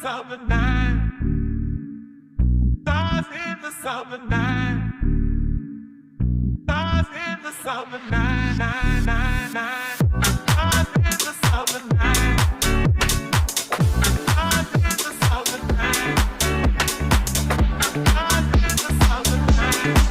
summer night. Stars in the summer night. Stars in the summer night, night, night, night. Stars in the summer night. Stars in the summer night. Stars in the summer night.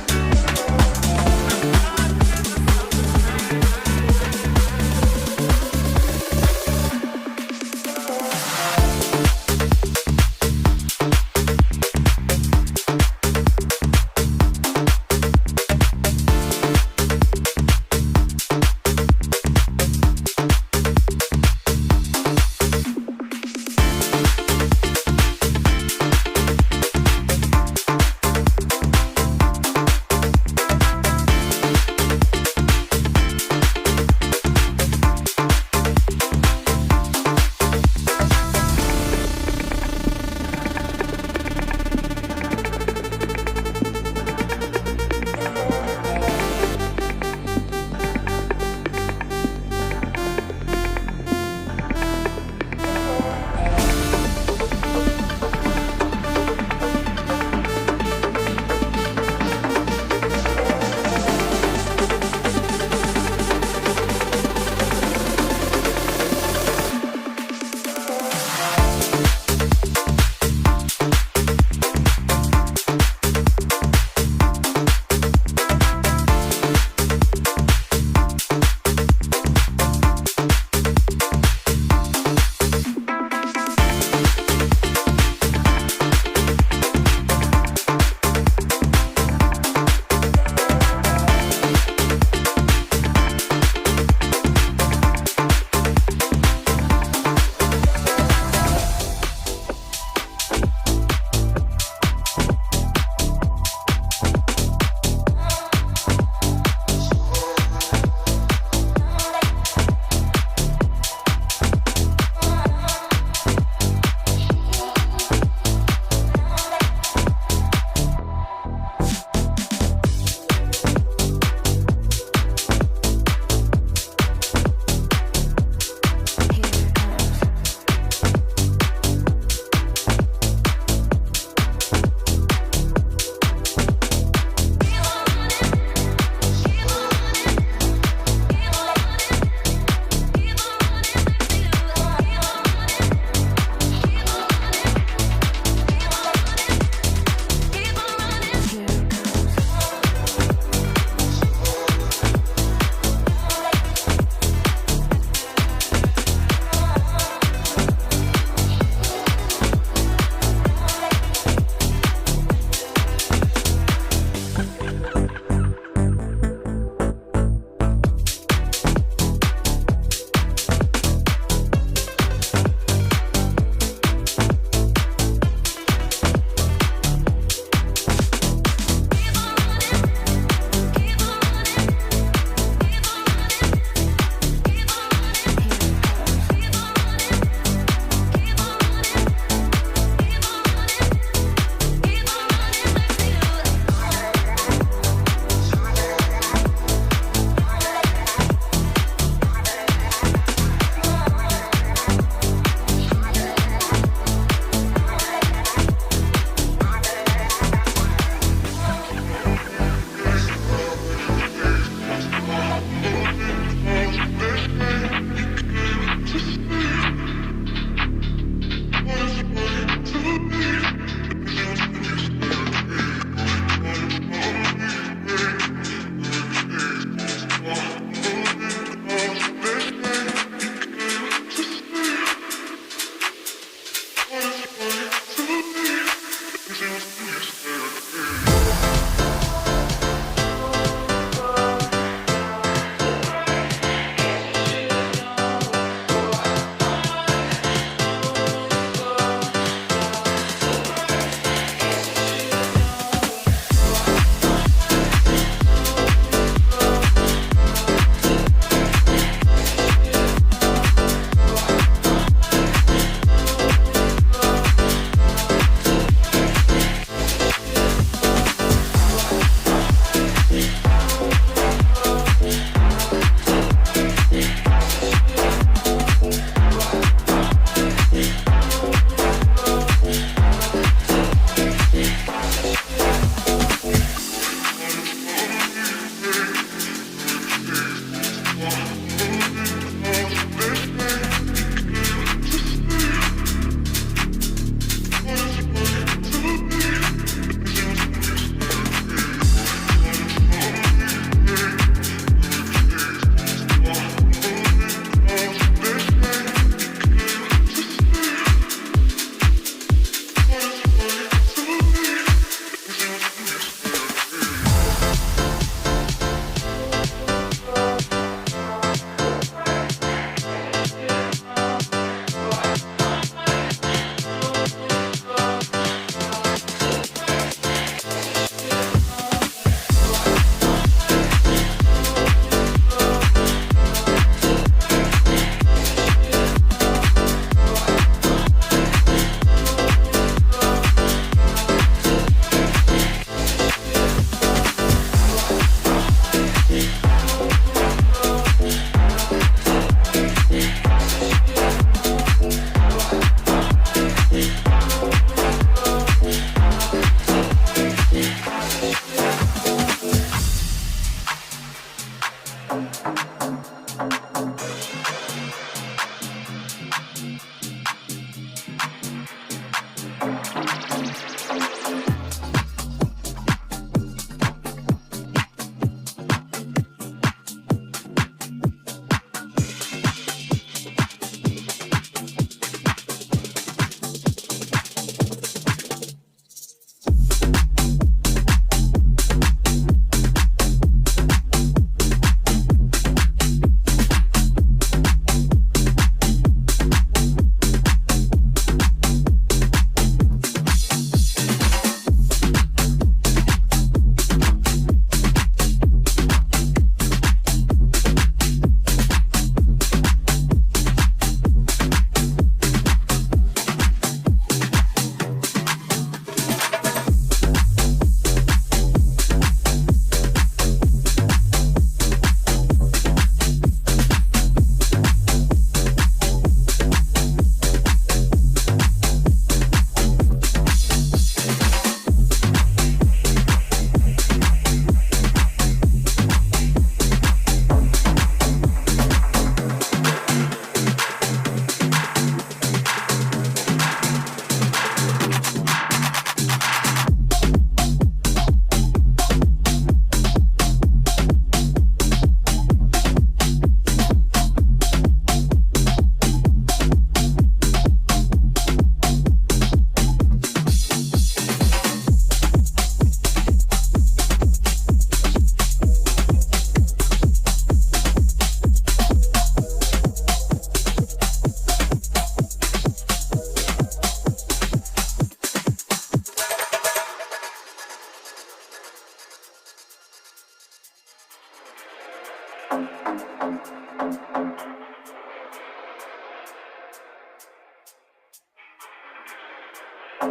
I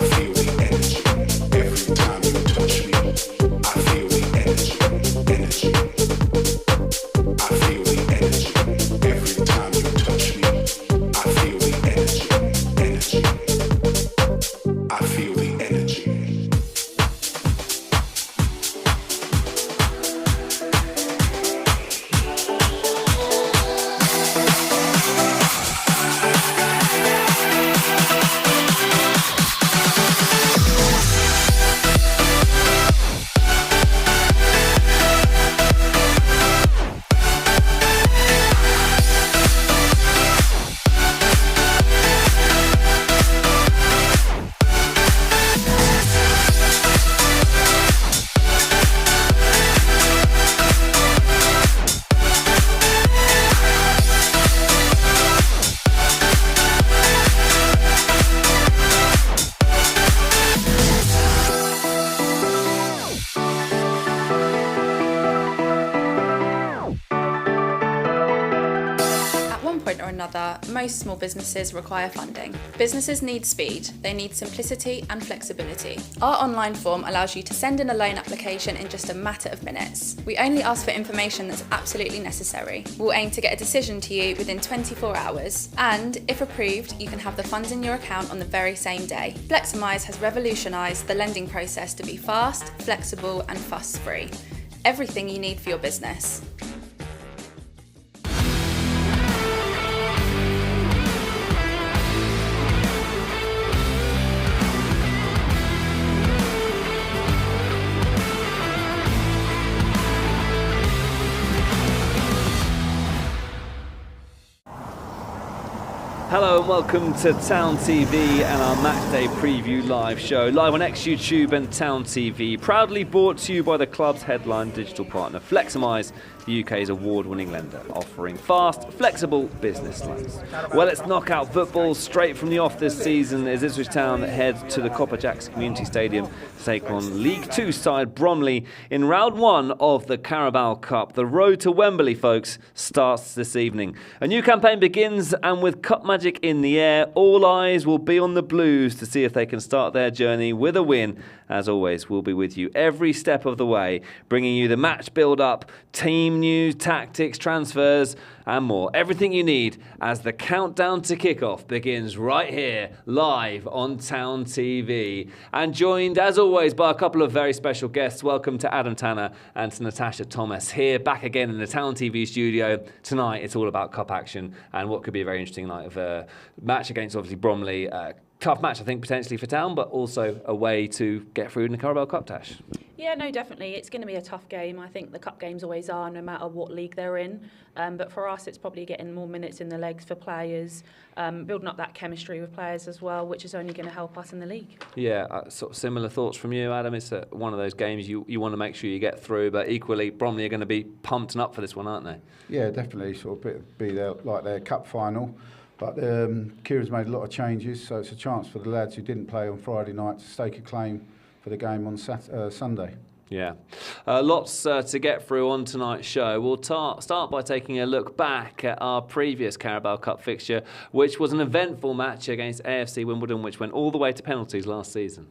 feel another, most small businesses require funding. Businesses need speed, they need simplicity and flexibility. Our online form allows you to send in a loan application in just a matter of minutes. We only ask for information that's absolutely necessary. We'll aim to get a decision to you within 24 hours, and if approved, you can have the funds in your account on the very same day. Fleximize has revolutionised the lending process to be fast, flexible and fuss-free. Everything you need for your business. Hello and welcome to TownTV and our Matchday preview live show. Live on YouTube and TownTV, proudly brought to you by the club's headline digital partner, Fleximize, the UK's award-winning lender, offering fast, flexible business loans. Well, it's knockout football straight from the off this season as Ipswich Town head to the Copper Jacks Community Stadium to take on League Two side Bromley in round one of the Carabao Cup. The road to Wembley, folks, starts this evening. A new campaign begins, and with Cup magic in the air, all eyes will be on the Blues to see if they can start their journey with a win. As always, we'll be with you every step of the way, bringing you the match build-up, team news, tactics, transfers, and more. Everything you need as the countdown to kickoff begins right here, live on Town TV. And joined, as always, by a couple of very special guests. Welcome to Adam Tanner and to Natasha Thomas, here back again in the Town TV studio. Tonight, it's all about cup action and what could be a very interesting night of a match against, obviously, Bromley. Tough match, I think, potentially for Town, but also a way to get through in the Carabao Cup, Tash. Yeah, no, definitely. It's going to be a tough game. I think the cup games always are, no matter what league they're in. But for us, it's probably getting more minutes in the legs for players, building up that chemistry with players as well, which is only going to help us in the league. Yeah, sort of similar thoughts from you, Adam. It's one of those games you want to make sure you get through, but equally, Bromley are going to be pumped and up for this one, aren't they? Yeah, definitely. Sort of be there like their cup final. But Kieran's made a lot of changes, so it's a chance for the lads who didn't play on Friday night to stake a claim for the game on Sunday. Yeah, lots to get through on tonight's show. We'll start by taking a look back at our previous Carabao Cup fixture, which was an eventful match against AFC Wimbledon, which went all the way to penalties last season.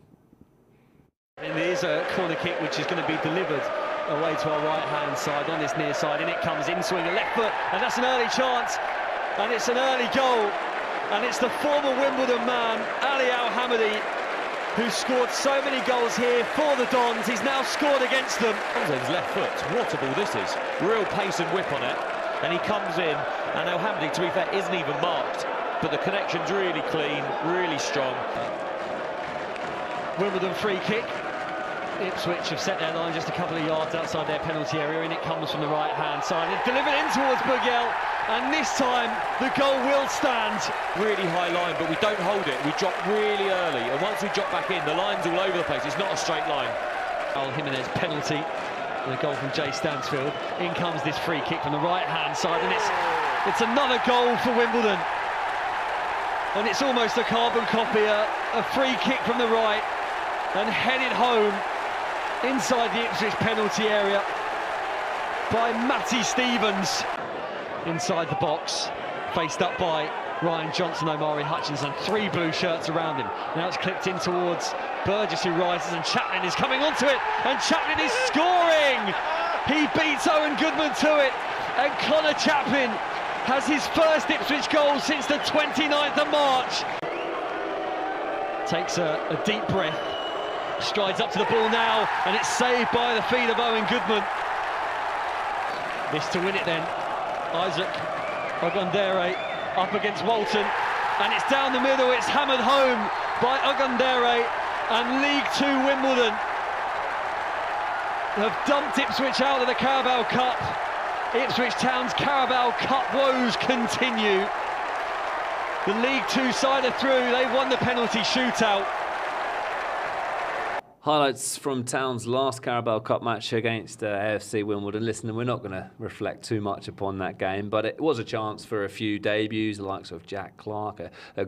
And there's a corner kick which is going to be delivered away to our right-hand side on this near side, and it comes in, swing a left foot, and that's an early chance. And it's an early goal, and it's the former Wimbledon man, Ali Al-Hamadi, who scored so many goals here for the Dons. He's now scored against them. His left foot, what a ball this is. Real pace and whip on it, and he comes in, and Al-Hamadi, to be fair, isn't even marked, but the connection's really clean, really strong. Wimbledon free kick. Ipswich have set their line just a couple of yards outside their penalty area, and it comes from the right-hand side. It's delivered in towards Bugyel, and this time the goal will stand. Really high line, but we don't hold it. We drop really early, and once we drop back in, the line's all over the place. It's not a straight line. Jimenez penalty, and a goal from Jay Stansfield. In comes this free kick from the right-hand side, and it's another goal for Wimbledon. And it's almost a carbon copy, a free kick from the right, and headed home inside the Ipswich penalty area by Matty Stevens. Inside the box, faced up by Ryan Johnson, Omari Hutchinson, three blue shirts around him. Now it's clipped in towards Burgess, who rises, and Chaplin is coming onto it, and Chaplin is scoring! He beats Owen Goodman to it, and Connor Chaplin has his first Ipswich goal since the 29th of March. Takes a deep breath, strides up to the ball now, and it's saved by the feet of Owen Goodman. This to win it then. Isaac Ogundere up against Walton, and it's down the middle. It's hammered home by Ogundere, and League Two Wimbledon have dumped Ipswich out of the Carabao Cup. Ipswich Town's Carabao Cup woes continue. The League Two side are through. They've won the penalty shootout. Highlights from Town's last Carabao Cup match against AFC Wimbledon. Listen, we're not going to reflect too much upon that game, but it was a chance for a few debuts, the likes of Jack Clark.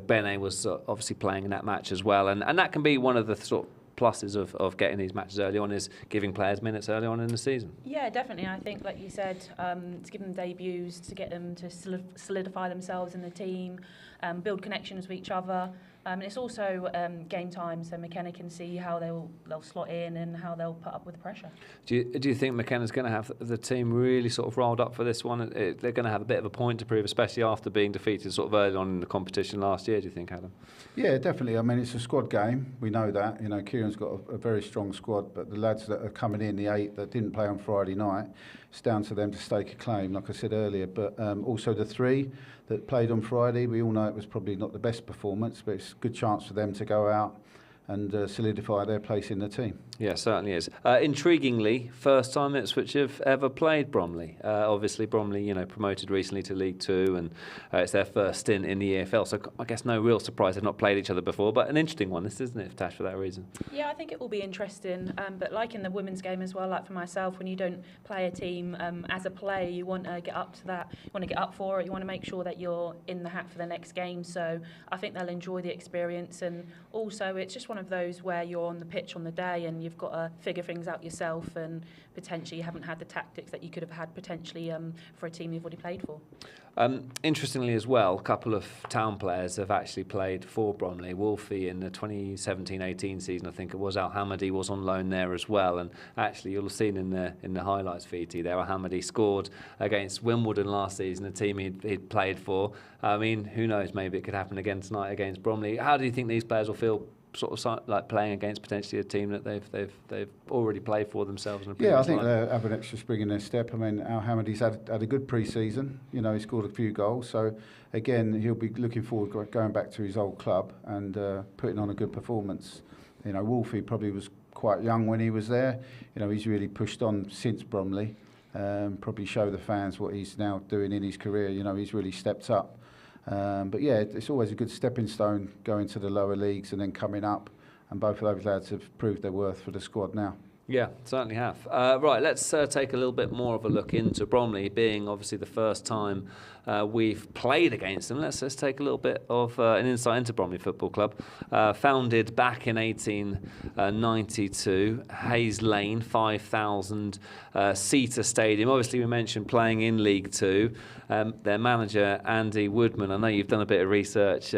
Bene was obviously playing in that match as well, and that can be one of the sort of pluses of getting these matches early on is giving players minutes early on in the season. Yeah, definitely. I think, like you said, to give them debuts, to get them to solidify themselves in the team, build connections with each other. And it's also game time, so McKenna can see how they'll slot in and how they'll put up with the pressure. Do you think McKenna's going to have the team really sort of rolled up for this one? They're going to have a bit of a point to prove, especially after being defeated sort of early on in the competition last year, do you think, Adam? Yeah, definitely. I mean, it's a squad game. We know that. You know, Kieran's got a very strong squad, but the lads that are coming in, the 8 that didn't play on Friday night, it's down to them to stake a claim, like I said earlier. But also the 3 that played on Friday, we all know it was probably not the best performance, but it's a good chance for them to go out and solidify their place in the team. Yeah, certainly is. Intriguingly, first time Ipswich have ever played Bromley. Obviously, Bromley, promoted recently to League Two, and it's their first stint in the EFL. So I guess no real surprise they've not played each other before. But an interesting one, this isn't it, Tash, for that reason? Yeah, I think it will be interesting. But like in the women's game as well, like for myself, when you don't play a team as a player, you want to get up to that. You want to get up for it. You want to make sure that you're in the hat for the next game. So I think they'll enjoy the experience, and also it's just one of those where you're on the pitch on the day and you've got to figure things out yourself, and potentially you haven't had the tactics that you could have had potentially for a team you've already played for. Interestingly as well, a couple of town players have actually played for Bromley. Wolfie in the 2017-18 season, I think it was. Al Hamady was on loan there as well, and actually you'll have seen in the highlights feed there, Al Hamady scored against Wimbledon last season, a team he'd played for. I mean, who knows, maybe it could happen again tonight against Bromley. How do you think these players will feel sort of like playing against potentially a team that they've already played for themselves? Yeah, I think they'll have an extra spring in their step. I mean, Al Hamady's had a good pre-season. He scored a few goals. So again, he'll be looking forward going back to his old club and putting on a good performance. Wolfie probably was quite young when he was there. He's really pushed on since Bromley. Probably show the fans what he's now doing in his career. He's really stepped up. But yeah, it's always a good stepping stone going to the lower leagues and then coming up, and both of those lads have proved their worth for the squad now. Yeah, certainly have. Right, let's take a little bit more of a look into Bromley, being obviously the first time we've played against them. Let's take a little bit of an insight into Bromley Football Club. Founded back in 1892, Hayes Lane, 5,000 seater stadium. Obviously, we mentioned playing in League Two. Their manager, Andy Woodman, I know you've done a bit of research,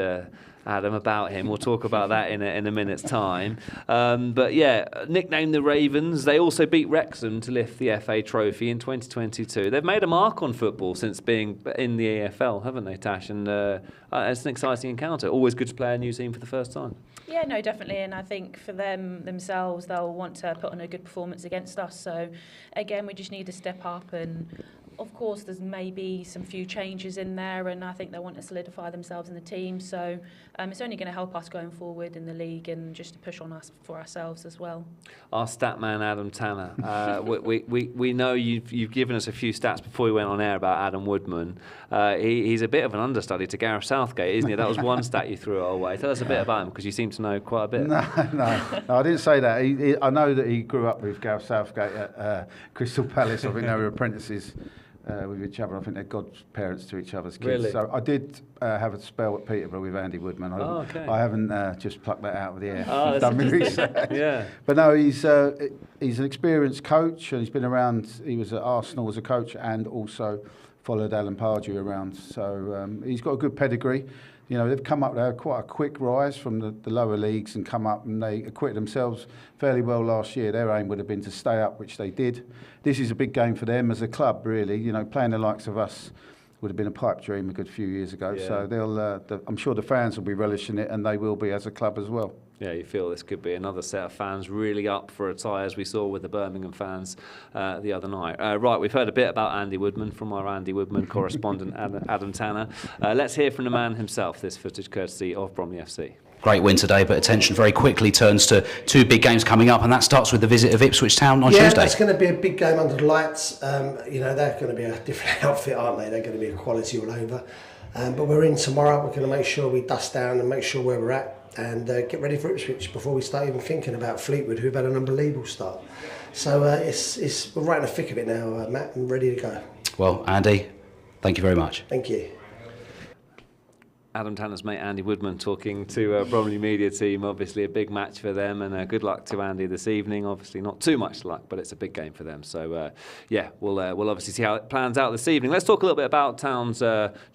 Adam, about him. We'll talk about that in a minute's time. But yeah, nicknamed the Ravens, they also beat Wrexham to lift the FA Trophy in 2022. They've made a mark on football since being in the EFL, haven't they, Tash? And it's an exciting encounter. Always good to play a new team for the first time. Yeah, no, definitely. And I think for themselves, they'll want to put on a good performance against us. So again, we just need to step up, and of course, there's maybe some few changes in there, and I think they want to solidify themselves in the team. So it's only going to help us going forward in the league and just to push on us for ourselves as well. Our stat man, Adam Tanner. We know you've given us a few stats before we went on air about Adam Woodman. He's a bit of an understudy to Gareth Southgate, isn't he? That was one stat you threw our way. Tell us a bit about him, because you seem to know quite a bit. No, I didn't say that. I know that he grew up with Gareth Southgate at Crystal Palace. I think they were apprentices with each other. I think they're godparents to each other's kids. Really? So I did have a spell at Peterborough with Andy Woodman. I haven't just plucked that out of the air. Oh, done my research. Yeah. But no, he's an experienced coach, and he's been around. He was at Arsenal as a coach and also followed Alan Pardew around. So he's got a good pedigree. They've come up, they had quite a quick rise from the lower leagues and come up, and they acquitted themselves fairly well last year. Their aim would have been to stay up, which they did. This is a big game for them as a club, really. Playing the likes of us would have been a pipe dream a good few years ago. Yeah. So I'm sure the fans will be relishing it, and they will be as a club as well. Yeah, you feel this could be another set of fans really up for a tie, as we saw with the Birmingham fans the other night. Right, we've heard a bit about Andy Woodman from our Andy Woodman correspondent, Adam Tanner. Let's hear from the man himself, this footage courtesy of Bromley FC. Great win today, but attention very quickly turns to two big games coming up, and that starts with the visit of Ipswich Town on Tuesday. Yeah, that's going to be a big game under the lights. They're going to be a different outfit, aren't they? They're going to be a quality all over. But we're in tomorrow. We're going to make sure we dust down and make sure where we're at, and get ready for Ipswich before we start even thinking about Fleetwood, who've had an unbelievable start. So we're right in the thick of it now, Matt, and ready to go. Well, Andy, thank you very much. Thank you. Adam Tanner's mate Andy Woodman talking to Bromley media team. Obviously a big match for them, and good luck to Andy this evening. Obviously not too much luck, but it's a big game for them. So yeah, we'll obviously see how it plans out this evening. Let's talk a little bit about Town's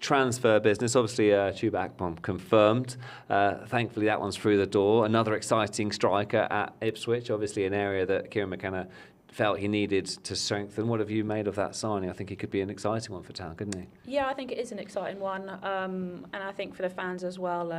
transfer business. Obviously Chuba confirmed. Thankfully that one's through the door. Another exciting striker at Ipswich. Obviously an area that Kieran McKenna felt he needed to strengthen. What have you made of that signing? I think he could be an exciting one for Town, couldn't he? Yeah, I think it is an exciting one, and I think for the fans as well.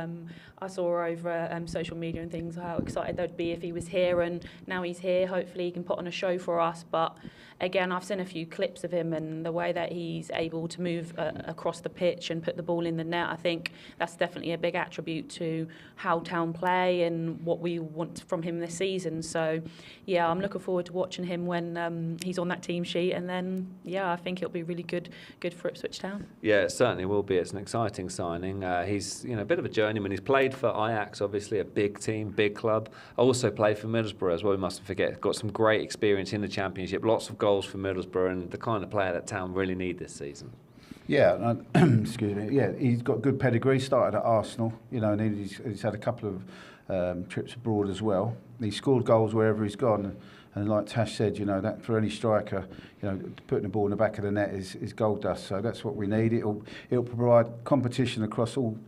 I saw over social media and things how excited they'd be if he was here, and now he's here. Hopefully he can put on a show for us. But again, I've seen a few clips of him and the way that he's able to move across the pitch and put the ball in the net. I think that's definitely a big attribute to how Town play and what we want from him this season. So yeah, I'm looking forward to watching him when he's on that team sheet, and then yeah, I think it'll be really good for Ipswich Town. Yeah, it certainly will be. It's an exciting signing. He's a bit of a journeyman. He's played for Ajax, obviously a big team, big club. Also played for Middlesbrough as well. We mustn't forget. Got some great experience in the Championship. Lots of goals for Middlesbrough, and the kind of player that Town really need this season. Yeah, excuse me. Yeah, he's got good pedigree. Started at Arsenal, and he's had a couple of trips abroad as well. He's scored goals wherever he's gone. And like Tash said, that for any striker, putting the ball in the back of the net is gold dust. So that's what we need. It'll provide competition across all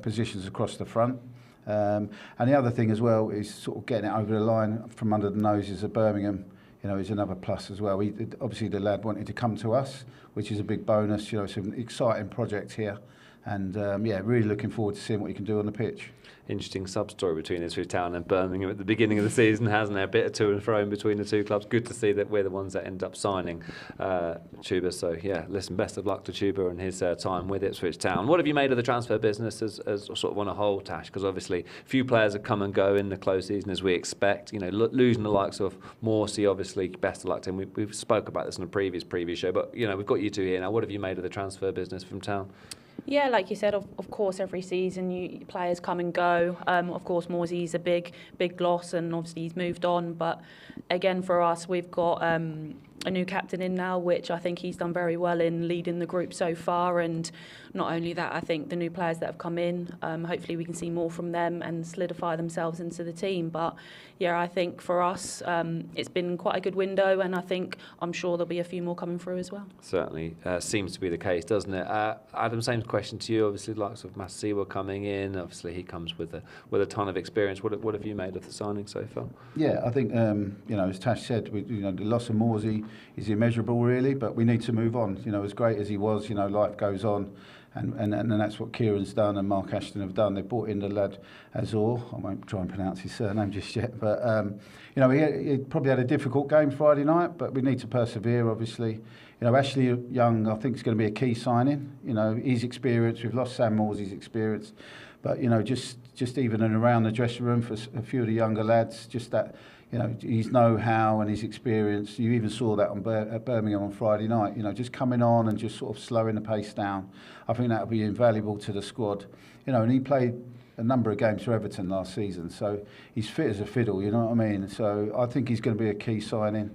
positions across the front. And the other thing as well is sort of getting it over the line from under the noses of Birmingham. Is another plus as well. Obviously the lad wanted to come to us, which is a big bonus. It's an exciting project here. And really looking forward to seeing what he can do on the pitch. Interesting sub-story between Ipswich Town and Birmingham at the beginning of the season, hasn't there? A bit of to and fro in between the two clubs. Good to see that we're the ones that end up signing Chuba. So, yeah, listen, best of luck to Chuba and his time with Ipswich Town. What have you made of the transfer business as sort of on a whole, Tash? Because obviously few players have come and go in the close season as we expect. Losing the likes of Morsey, obviously, best of luck to him. We've spoke about this in a previous show, but, we've got you two here now. What have you made of the transfer business from Town? Yeah, like you said, of course, every season players come and go. Of course, Morsey's a big loss, and obviously he's moved on. But again, for us, we've got a new captain in now, which I think he's done very well in leading the group so far. And not only that, I think the new players that have come in, hopefully we can see more from them and solidify themselves into the team. But yeah, I think for us, it's been quite a good window, and I'm sure there'll be a few more coming through as well. Certainly seems to be the case, doesn't it? Adam, same question to you. Obviously, the likes of Masiwa coming in. Obviously, he comes with a ton of experience. What have you made of the signing so far? Yeah, I think as Tash said, the loss of Morsey is immeasurable, really. But we need to move on. As great as he was, life goes on. And that's what Kieran's done and Mark Ashton have done. They brought in the lad Azor. I won't try and pronounce his surname just yet. But, he probably had a difficult game Friday night, but we need to persevere, obviously. Ashley Young, I think, is going to be a key signing. His experience. We've lost Sam Morsey's experience. But, just even around the dressing room for a few of the younger lads, just that, his know-how and his experience. You even saw that at Birmingham on Friday night, just coming on and just sort of slowing the pace down. I think that will be invaluable to the squad. And he played a number of games for Everton last season, so he's fit as a fiddle, you know what I mean? So I think he's going to be a key signing.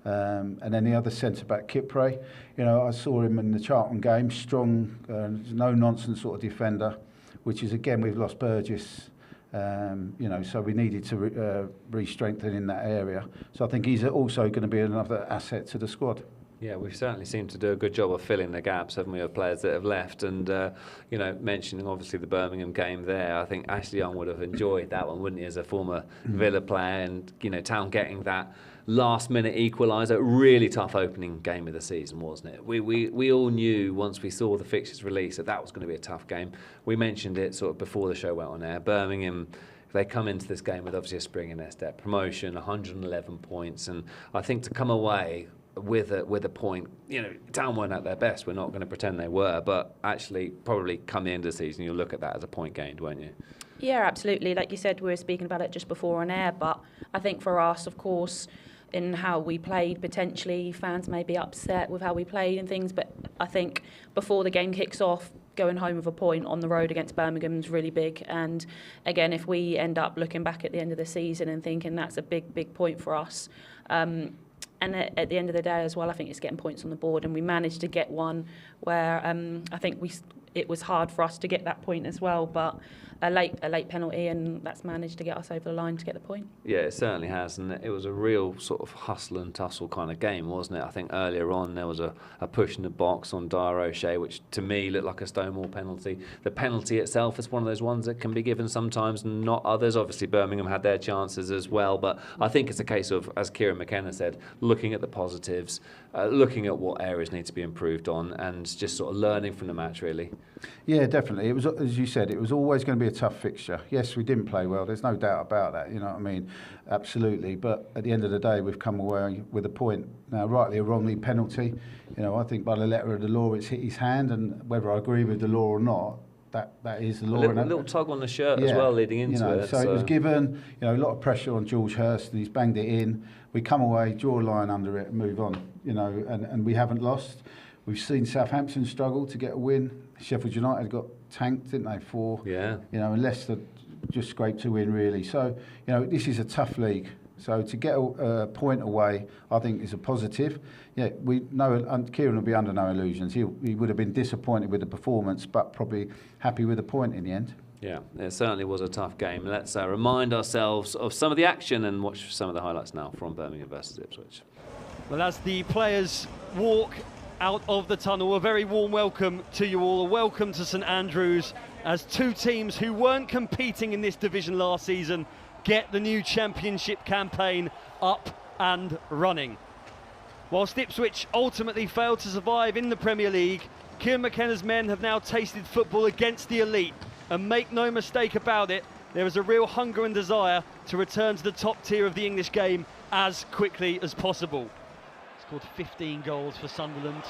And then the other centre-back, Kipre, I saw him in the Charlton game, strong, no-nonsense sort of defender, which is, again, we've lost Burgess. So we needed to re-strengthen in that area. So I think he's also going to be another asset to the squad. Yeah, we've certainly seemed to do a good job of filling the gaps, haven't we, of players that have left. And, mentioning obviously the Birmingham game there, I think Ashley Young would have enjoyed that one, wouldn't he, as a former Villa player. And, Town getting that last-minute equaliser, really tough opening game of the season, wasn't it? We all knew once we saw the fixtures release that was going to be a tough game. We mentioned it sort of before the show went on air. Birmingham, they come into this game with obviously a spring in their step. Promotion, 111 points. And I think to come away with a point, Town weren't at their best. We're not going to pretend they were, but actually probably come the end of the season, you'll look at that as a point gained, won't you? Yeah, absolutely. Like you said, we were speaking about it just before on air, but I think for us, of course, in how we played, potentially fans may be upset with how we played and things, but I think before the game kicks off, going home with a point on the road against Birmingham is really big. And again, if we end up looking back at the end of the season and thinking that's a big point for us, and at the end of the day as well, I think it's getting points on the board, and we managed to get one where I think it was hard for us to get that point as well. But a late penalty, and that's managed to get us over the line to get the point. Yeah, it certainly has, and it was a real sort of hustle and tussle kind of game, wasn't it? I think earlier on there was a push in the box on Dyer O'Shea, which to me looked like a Stonewall penalty. The penalty itself is one of those ones that can be given sometimes and not others. Obviously Birmingham had their chances as well, but I think it's a case of, as Kieran McKenna said, looking at the positives, looking at what areas need to be improved on, and just sort of learning from the match, really. Yeah, definitely. It was, as you said, it was always going to be a tough fixture. Yes, we didn't play well. There's no doubt about that. You know what I mean? Absolutely. But at the end of the day, we've come away with a point. Now, rightly or wrongly, penalty. You know, I think by the letter of the law, it's hit his hand, and whether I agree with the law or not, that is the law. A little tug on the shirt as well, leading into it. So it was given, you know, a lot of pressure on George Hurst, and he's banged it in. We come away, draw a line under it, and move on. You know, and we haven't lost. We've seen Southampton struggle to get a win. Sheffield United got tanked, didn't they? And Leicester just scraped a win, really. So, you know, this is a tough league. So to get a point away, I think is a positive. Yeah, we know, and Kieran will be under no illusions. He would have been disappointed with the performance, but probably happy with the point in the end. Yeah, it certainly was a tough game. Let's remind ourselves of some of the action and watch some of the highlights now from Birmingham versus Ipswich. Well, as the players walk out of the tunnel, a very warm welcome to you all, a welcome to St Andrews, as two teams who weren't competing in this division last season get the new championship campaign up and running. Whilst Ipswich ultimately failed to survive in the Premier League, Kieran McKenna's men have now tasted football against the elite, and make no mistake about it, there is a real hunger and desire to return to the top tier of the English game as quickly as possible. Scored 15 goals for Sunderland,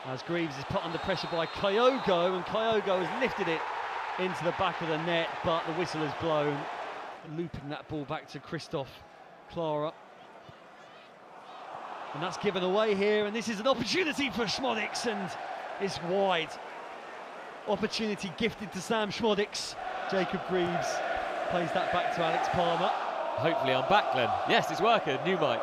as Greaves is put under pressure by Kyogo, and Kyogo has lifted it into the back of the net, but the whistle is blown, looping that ball back to Christoph Clara. And that's given away here, and this is an opportunity for Schmodix, and it's wide. Opportunity gifted to Sam Schmodix. Jacob Greaves plays that back to Alex Palmer. Hopefully I'm back, Glenn. Yes, it's working. New mic.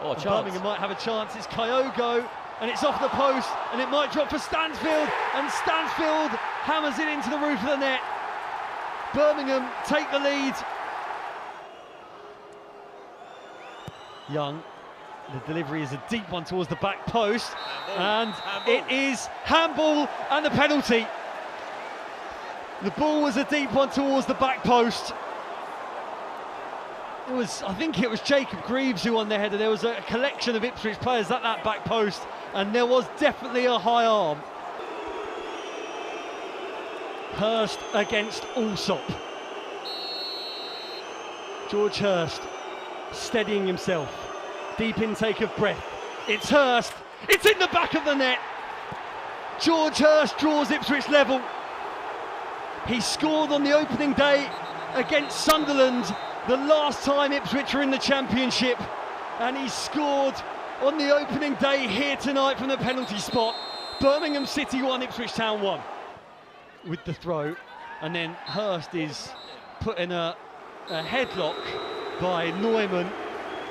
Oh, a chance. Birmingham might have a chance. It's Kyogo, and it's off the post, and it might drop for Stansfield, and Stansfield hammers it into the roof of the net. Birmingham take the lead. Young, the delivery is a deep one towards the back post, and it is handball and the penalty. The ball was a deep one towards the back post. I think it was Jacob Greaves who won the header. There was a collection of Ipswich players at that back post, and there was definitely a high arm. Hurst against Allsop. George Hurst steadying himself. Deep intake of breath. It's Hurst. It's in the back of the net. George Hurst draws Ipswich level. He scored on the opening day against Sunderland, the last time Ipswich were in the Championship, and he scored on the opening day here tonight from the penalty spot. Birmingham City 1, Ipswich Town 1 with the throw, and then Hurst is put in a headlock by Neumann,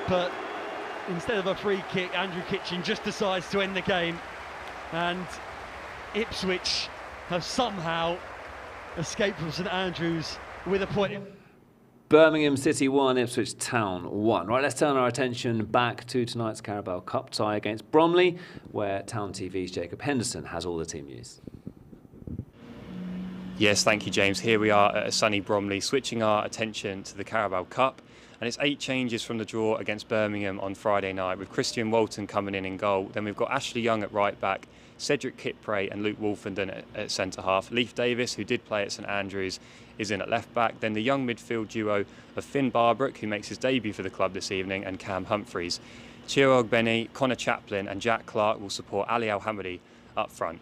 but instead of a free kick, Andrew Kitchen just decides to end the game, and Ipswich have somehow escaped from St Andrews with a point. Birmingham City 1, Ipswich Town 1. Right, let's turn our attention back to tonight's Carabao Cup tie against Bromley, where TownTV's Jacob Henderson has all the team news. Yes, thank you, James. Here we are at a sunny Bromley, switching our attention to the Carabao Cup. And it's 8 changes from the draw against Birmingham on Friday night, with Christian Walton coming in goal. Then we've got Ashley Young at right back, Cedric Kitpray and Luke Wolfenden at centre-half. Leif Davis, who did play at St Andrews, is in at left-back. Then the young midfield duo of Finn Barbrook, who makes his debut for the club this evening, and Cam Humphreys. Chiro Ogbeni, Connor Chaplin and Jack Clark will support Ali Al-Hamadi up front.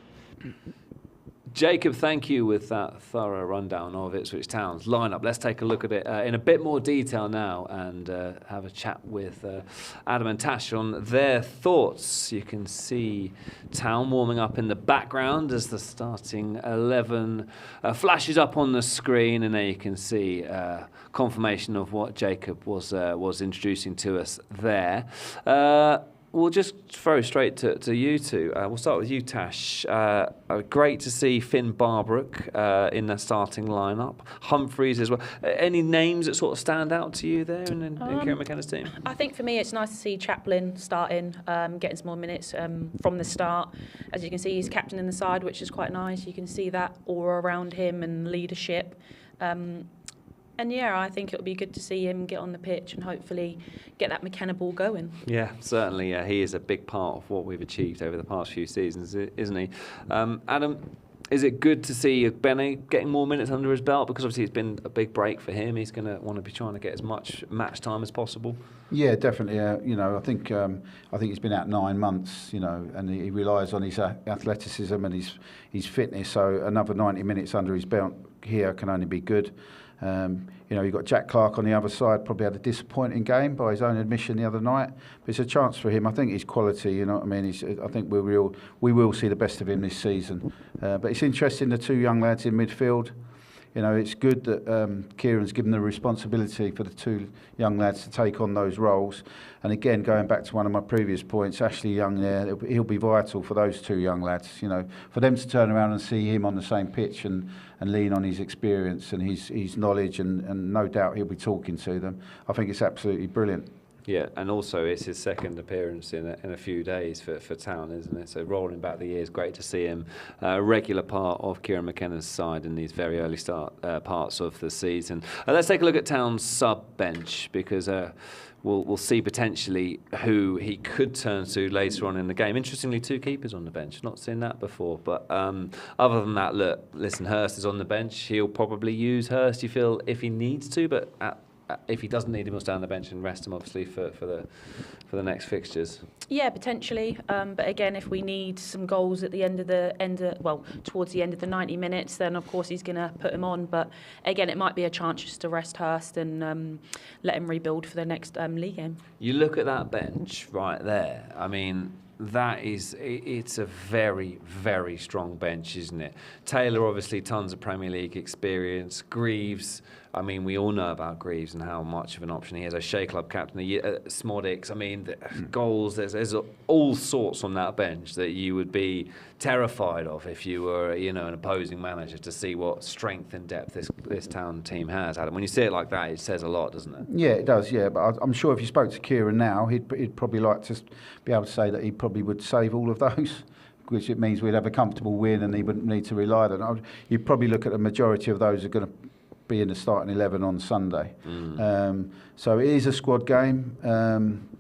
Jacob, thank you with that thorough rundown of Ipswich Town's lineup. Let's take a look at it in a bit more detail now and have a chat with Adam and Tash on their thoughts. You can see Town warming up in the background as the starting 11 flashes up on the screen, and there you can see confirmation of what Jacob was introducing to us there. We'll just throw straight to you two. We'll start with you, Tash. Great to see Finn Barbrook in the starting lineup. Humphreys as well. Any names that sort of stand out to you there in Kieran McKenna's team? I think for me it's nice to see Chaplin starting, getting some more minutes from the start. As you can see, he's captain in the side, which is quite nice. You can see that aura around him and leadership. And yeah, I think it'll be good to see him get on the pitch and hopefully get that McKenna ball going. Yeah, certainly. He is a big part of what we've achieved over the past few seasons, isn't he? Adam, is it good to see Benny getting more minutes under his belt? Because obviously it's been a big break for him. He's going to want to be trying to get as much match time as possible. Yeah, definitely. I think he's been out 9 months. And he relies on his athleticism and his fitness. So another 90 minutes under his belt here can only be good. You've got Jack Clark on the other side, probably had a disappointing game by his own admission the other night. But it's a chance for him. I think his quality, you know what I mean? I think we will see the best of him this season. But it's interesting, the two young lads in midfield. It's good that Kieran's given the responsibility for the two young lads to take on those roles. And again, going back to one of my previous points, Ashley Young there, he'll be vital for those two young lads. For them to turn around and see him on the same pitch and lean on his experience and his knowledge, and no doubt he'll be talking to them. I think it's absolutely brilliant. Yeah, and also it's his second appearance in a few days for Town, isn't it? So rolling back the years, great to see him a regular part of Kieran McKenna's side in these very early parts of the season. Let's take a look at Town's sub bench, because we'll see potentially who he could turn to later on in the game. Interestingly, 2 keepers on the bench. Not seen that before. But other than that, listen, Hurst is on the bench. He'll probably use Hurst, you feel, if he needs to, but if he doesn't need him, he'll stay on the bench and rest him, obviously, for the next fixtures. Yeah, potentially. But again, if we need some goals at the towards the end of the 90 minutes, then of course he's going to put him on. But again, it might be a chance just to rest Hurst and let him rebuild for the next league game. You look at that bench right there. I mean, it's a very, very strong bench, isn't it? Taylor, obviously, tons of Premier League experience. Greaves, I mean, we all know about Greaves and how much of an option he is. Shea Club captain, Smodics, I mean, goals, there's all sorts on that bench that you would be terrified of if you were, an opposing manager, to see what strength and depth this Town team has. Adam, when you see it like that, it says a lot, doesn't it? Yeah, it does, yeah. But I'm sure if you spoke to Kieran now, he'd probably like to be able to say that he probably would save all of those, which it means we'd have a comfortable win and he wouldn't need to rely on it. You'd probably look at the majority of those are going to be in the starting 11 on Sunday. So it is a squad game.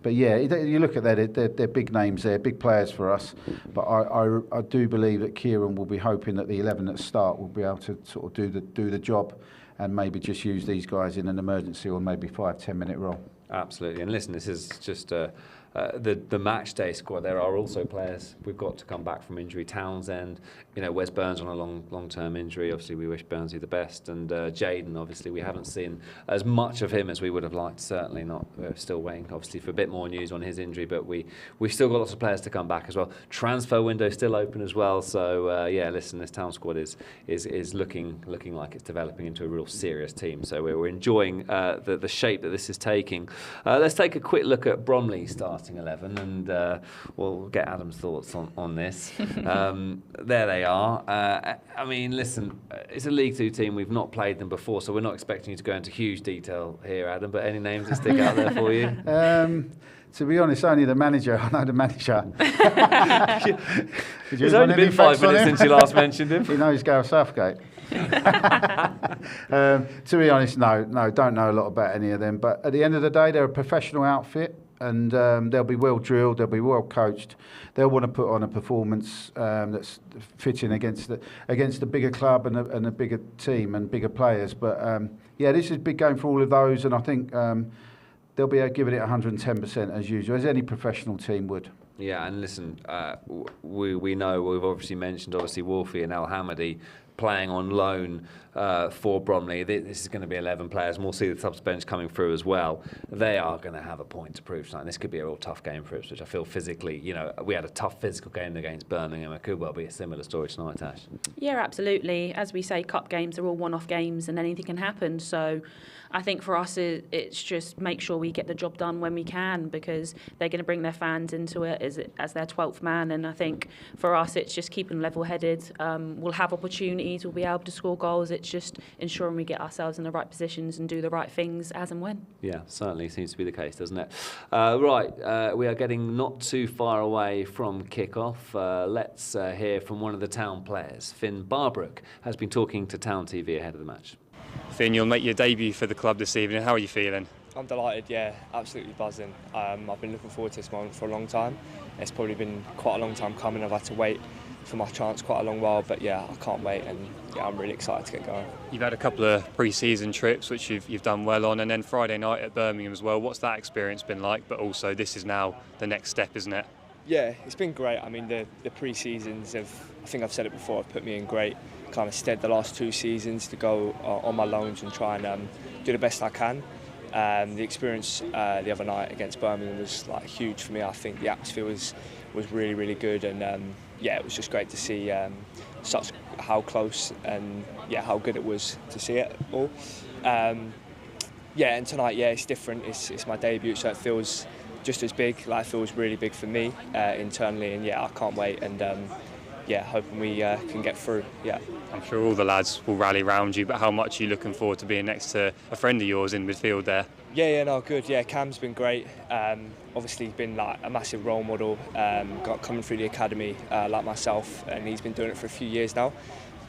But yeah, you look at that, they're big names there, big players for us. But I do believe that Kieran will be hoping that the 11 at start will be able to sort of do the job and maybe just use these guys in an emergency or maybe 5-10 minute role. Absolutely. And listen, this is just the Matchday squad. There are also players we've got to come back from injury. Townsend, Wes Burns on a long-term injury. Obviously, we wish Burnsy the best. And Jaden, obviously, we haven't seen as much of him as we would have liked. Certainly not. We're still waiting, obviously, for a bit more news on his injury. But we've still got lots of players to come back as well. Transfer window still open as well. So listen, this Town squad is looking like it's developing into a real serious team. So we're enjoying the shape that this is taking. Let's take a quick look at Bromley starting 11, and we'll get Adam's thoughts on this. There they are. I mean, listen, it's a League 2 team. We've not played them before, so we're not expecting you to go into huge detail here, Adam, but any names that stick out there for you? To be honest, only the manager. I know the manager. It's only been 5 minutes since you last mentioned him. He knows Gareth Southgate. To be honest, no, don't know a lot about any of them. But at the end of the day, they're a professional outfit. And they'll be well drilled, they'll be well coached. They'll want to put on a performance that's fitting against the bigger club and a bigger team and bigger players. But this is a big game for all of those, and I think they'll be giving it 110% as usual, as any professional team would. Yeah, and listen, we know, we've obviously mentioned, Wolfie and Al Hamady playing on loan for Bromley. This is going to be 11 players, and we'll see the subs bench coming through as well. They are going to have a point to prove tonight. This could be a real tough game for Ipswich. I feel physically, we had a tough physical game against Birmingham. It could well be a similar story tonight, Tash. Yeah, absolutely. As we say, cup games are all one-off games and anything can happen. So I think for us, it's just make sure we get the job done when we can, because they're going to bring their fans into it as their 12th man. And I think for us, it's just keeping level-headed. We'll have opportunities, we'll be able to score goals. It's just ensuring we get ourselves in the right positions and do the right things as and when. Yeah, certainly seems to be the case, doesn't it? We are getting not too far away from kick-off. Let's hear from one of the Town players. Finn Barbrook has been talking to TownTV ahead of the match. Finn, you'll make your debut for the club this evening. How are you feeling? I'm delighted, yeah, absolutely buzzing. I've been looking forward to this moment for a long time. It's probably been quite a long time coming. I've had to wait for my chance quite a long while, but yeah, I can't wait, and yeah, I'm really excited to get going. You've had a couple of pre-season trips which you've done well on, and then Friday night at Birmingham as well. What's that experience been like? But also this is now the next step, isn't it? Yeah, it's been great. I mean, the pre-seasons have, I think I've said it before, have put me in great kind of stead the last 2 seasons to go on my loans and try and do the best I can. The experience the other night against Birmingham was like huge for me. I think the atmosphere was really, really good, and yeah, it was just great to see how close and yeah, how good it was to see it all. Yeah, and tonight, yeah, it's different. It's my debut, so it feels just as big. Like, it feels really big for me internally, and yeah, I can't wait. And yeah, hoping we can get through. Yeah. I'm sure all the lads will rally around you, but how much are you looking forward to being next to a friend of yours in midfield there? Yeah, no, good. Yeah, Cam's been great. Obviously, he's been like a massive role model. Coming through the academy like myself, and he's been doing it for a few years now.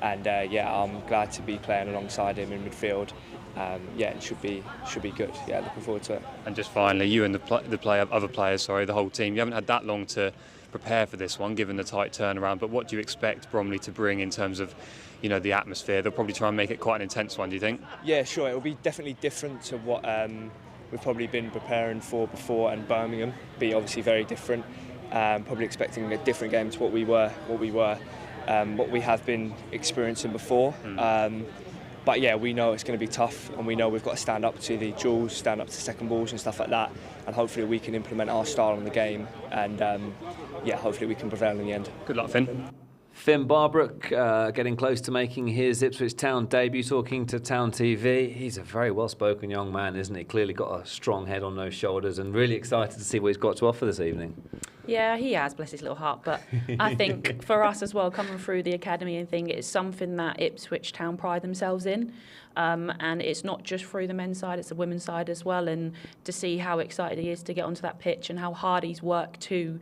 And yeah, I'm glad to be playing alongside him in midfield. Yeah, it should be good. Yeah, looking forward to it. And just finally, you and other players, the whole team, you haven't had that long to prepare for this one, given the tight turnaround. But what do you expect Bromley to bring in terms of, the atmosphere? They'll probably try and make it quite an intense one, do you think? Yeah, sure. It'll be definitely different to what we've probably been preparing for before, and Birmingham be obviously very different. Probably expecting a different game to what we have been experiencing before. But yeah, we know it's going to be tough, and we know we've got to stand up to the duels, stand up to second balls and stuff like that, and hopefully we can implement our style in the game, and yeah, hopefully we can prevail in the end. Good luck, Finn. Finn Barbrook getting close to making his Ipswich Town debut, talking to TownTV. He's a very well-spoken young man, isn't he? Clearly got a strong head on those shoulders, and really excited to see what he's got to offer this evening. Yeah, he has, bless his little heart. But I think for us as well, coming through the academy and thing, it's something that Ipswich Town pride themselves in. And it's not just through the men's side, it's the women's side as well. And to see how excited he is to get onto that pitch and how hard he's worked to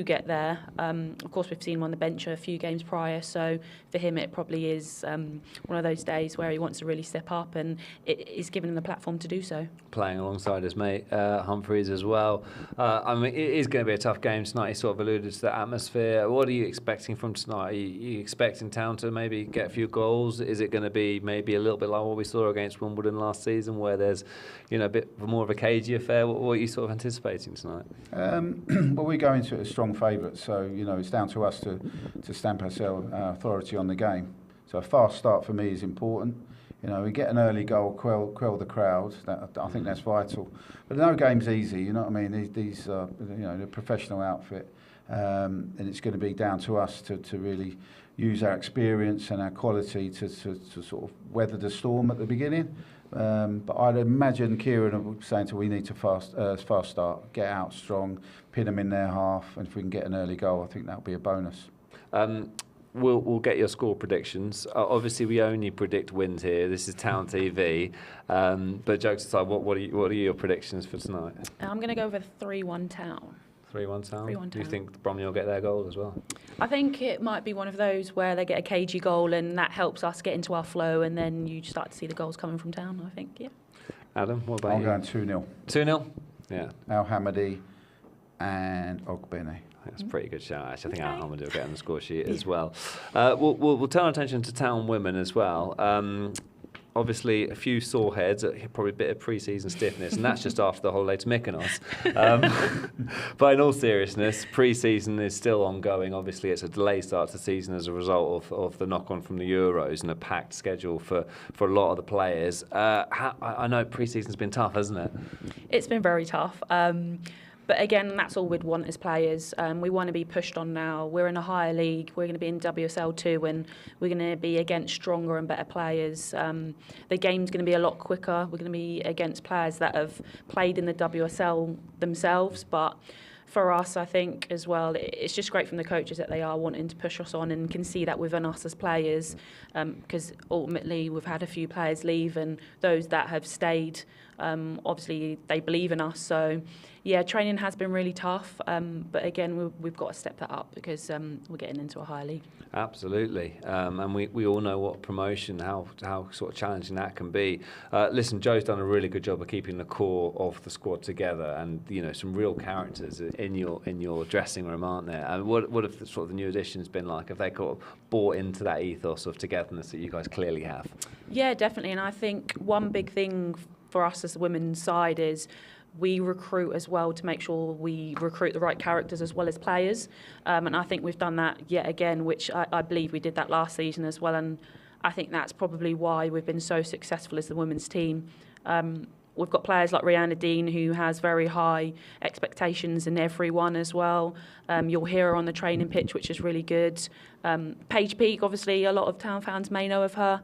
get there. Of course, we've seen him on the bench a few games prior, so for him it probably is one of those days where he wants to really step up, and it is giving him the platform to do so. Playing alongside his mate Humphreys as well. I mean, it is going to be a tough game tonight. He sort of alluded to the atmosphere. What are you expecting from tonight? Are you expecting Town to maybe get a few goals? Is it going to be maybe a little bit like what we saw against Wimbledon last season, where there's a bit more of a cagey affair? What are you sort of anticipating tonight? Well, we go into it as strong favourites, so it's down to us to stamp our authority on the game. So a fast start for me is important. We get an early goal, quell the crowd. I think that's vital. But no game's easy. You know what I mean? These the professional outfit, and it's going to be down to us to really use our experience and our quality to sort of weather the storm at the beginning. But I'd imagine Kieran saying we need to fast start, get out strong, pin them in their half, and if we can get an early goal, I think that'll be a bonus. We'll get your score predictions. Obviously, we only predict wins here. This is TownTV. But jokes aside, what are your predictions for tonight? I'm going to go with 3-1 Town. 3-1 Town? 3-1 Town. Do you think Bromley will get their goal as well? I think it might be one of those where they get a cagey goal and that helps us get into our flow, and then you start to see the goals coming from Town, I think, yeah. Adam, what about you? I'm going 2-0. 2-0? Yeah. Al Hamadi and Ogbene. That's a pretty good shout, actually. I think Al Hamadi will get on the score sheet as well. We'll turn our attention to Town women as well. Obviously, a few sore heads, probably a bit of pre-season stiffness, and that's just after the holiday to Mykonos. But in all seriousness, pre-season is still ongoing. Obviously, it's a delayed start to the season as a result of the knock-on from the Euros and a packed schedule for a lot of the players. I know pre-season's been tough, hasn't it? It's been very tough. But again, that's all we'd want as players. We want to be pushed on now. We're in a higher league. We're going to be in WSL2, and we're going to be against stronger and better players. The game's going to be a lot quicker. We're going to be against players that have played in the WSL themselves, but for us, I think as well, it's just great from the coaches that they are wanting to push us on and can see that within us as players, because ultimately we've had a few players leave, and those that have stayed, obviously they believe in us. So yeah, training has been really tough, but again, we've got to step that up because we're getting into a higher league. Absolutely, and we all know what promotion, how sort of challenging that can be. Listen, Joe's done a really good job of keeping the core of the squad together, and some real characters in your dressing room, aren't there? And what have the new additions been like? Have they kind of bought into that ethos of togetherness that you guys clearly have? Yeah, definitely, and I think one big thing for us as the women's side is we recruit as well to make sure we recruit the right characters as well as players. And I think we've done that yet again, which I believe we did that last season as well. And I think that's probably why we've been so successful as the women's team. We've got players like Rihanna Dean, who has very high expectations in everyone as well. You'll hear her on the training pitch, which is really good. Paige Peake, obviously, a lot of Town fans may know of her.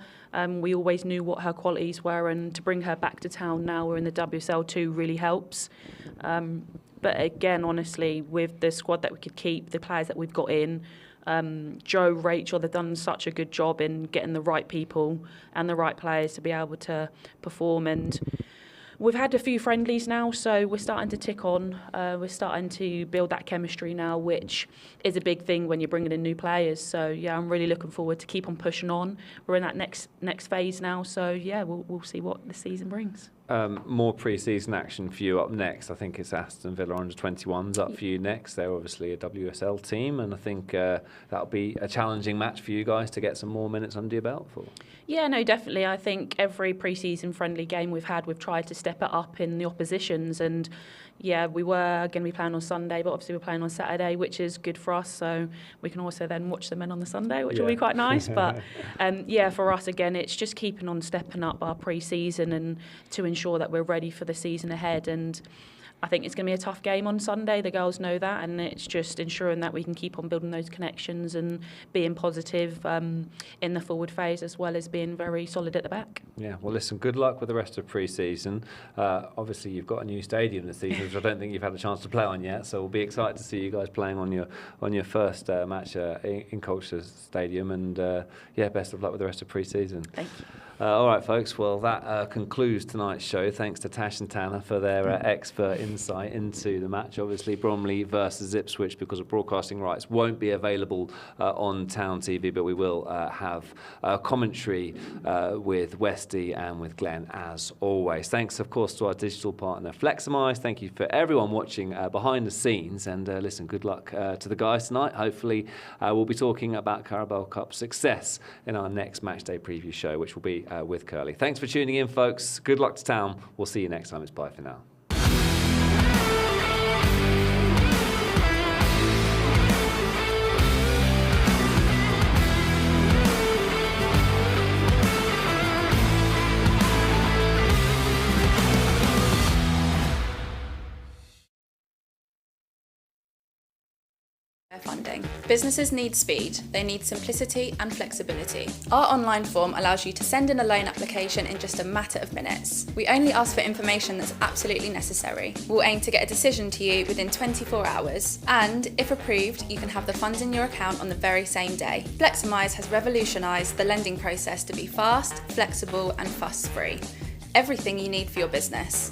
We always knew what her qualities were, and to bring her back to Town now we're in the WSL2 really helps. But again, honestly, with the squad that we could keep, the players that we've got in, Joe, Rachel, they've done such a good job in getting the right people and the right players to be able to perform. And we've had a few friendlies now, so we're starting to tick on. We're starting to build that chemistry now, which is a big thing when you're bringing in new players. So yeah, I'm really looking forward to keep on pushing on. We're in that next phase now, so yeah, we'll see what the season brings. More pre-season action for you up next. I think it's Aston Villa under-21s up for you next. They're obviously a WSL team, and I think that'll be a challenging match for you guys to get some more minutes under your belt for. Yeah, no, definitely. I think every pre-season friendly game we've had, we've tried to step it up in the oppositions, and yeah, we were going to be playing on Sunday, but obviously we're playing on Saturday, which is good for us, so we can also then watch the men on the Sunday, which will be quite nice. But yeah, for us, again, it's just keeping on stepping up our pre-season and to ensure that we're ready for the season ahead. And I think it's going to be a tough game on Sunday. The girls know that, and it's just ensuring that we can keep on building those connections and being positive in the forward phase, as well as being very solid at the back. Yeah, well, listen, good luck with the rest of pre-season. Obviously, you've got a new stadium this season, which I don't think you've had a chance to play on yet, so we'll be excited to see you guys playing on your first match in Colchester Stadium. And yeah, best of luck with the rest of pre-season. Thank you. All right, folks. Well, that concludes tonight's show. Thanks to Tash and Tanner for their expert insight into the match. Obviously, Bromley versus Ipswich, because of broadcasting rights, won't be available on TownTV, but we will have commentary with Westy and with Glenn, as always. Thanks, of course, to our digital partner, Fleximize. Thank you for everyone watching behind the scenes. And listen, good luck to the guys tonight. Hopefully, we'll be talking about Carabao Cup success in our next Matchday preview show, which will be with Curly. Thanks for tuning in, folks. Good luck to Town. We'll see you next time. It's bye for now. Funding. Businesses need speed, they need simplicity and flexibility. Our online form allows you to send in a loan application in just a matter of minutes. We only ask for information that's absolutely necessary. We'll aim to get a decision to you within 24 hours, and if approved, you can have the funds in your account on the very same day. Fleximize has revolutionised the lending process to be fast, flexible and fuss-free. Everything you need for your business.